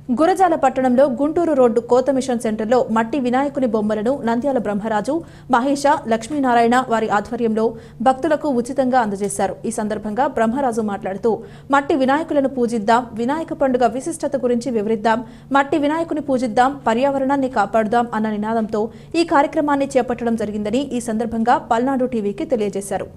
గురజాల పట్టణంలో గుంటూరు రోడ్డు కోత మిషన్ సెంటర్లో మట్టి వినాయకుని బొమ్మలను నంద్యాల బ్రహ్మరాజు, మహేష, లక్ష్మీనారాయణ వారి ఆధ్వర్యంలో భక్తులకు ఉచితంగా అందజేశారు. ఈ సందర్భంగా బ్రహ్మరాజు మాట్లాడుతూ మట్టి వినాయకులను పూజిద్దాం, వినాయక పండుగ విశిష్టత గురించి వివరిద్దాం, మట్టి వినాయకుని పూజిద్దాం, పర్యావరణాన్ని కాపాడుదాం అన్న నినాదంతో ఈ కార్యక్రమాన్ని చేపట్టడం జరిగిందని ఈ సందర్భంగా పల్నాడు టీవీకి తెలియజేశారు.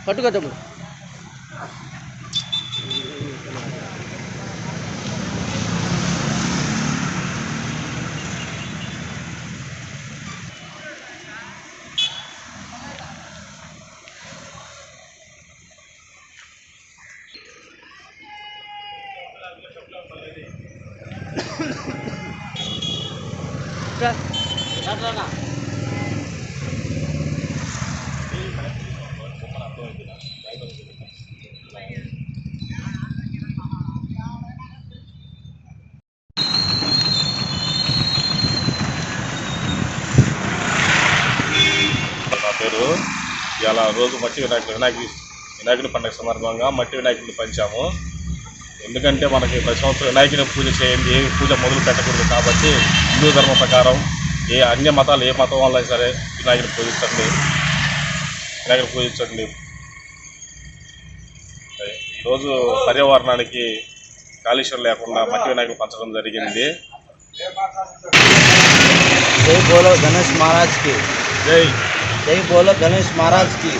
పట్టుకో తమ్ముడు. నా పేరు ఇలా రోజు మట్టి వినాయకుని పండుగ సందర్భంగా మట్టి వినాయకుడిని పంచాము. ఎందుకంటే మనకి ప్రతి సంవత్సరం వినాయకుని పూజ చేయండి, ఏ పూజ మొదలు పెట్టకూడదు కాబట్టి హిందూ ధర్మ ప్రకారం అన్య మతాలు ఏ మతం వల్ల సరే వినాయకుని పూజించండి. ఈరోజు పర్యావరణానికి కాలుష్యం లేకుండా మట్టి వినాయకులు పంచడం జరిగింది. జై బోలో గణేష్ महाराज की జై जय बोलो गणेश महाराज की।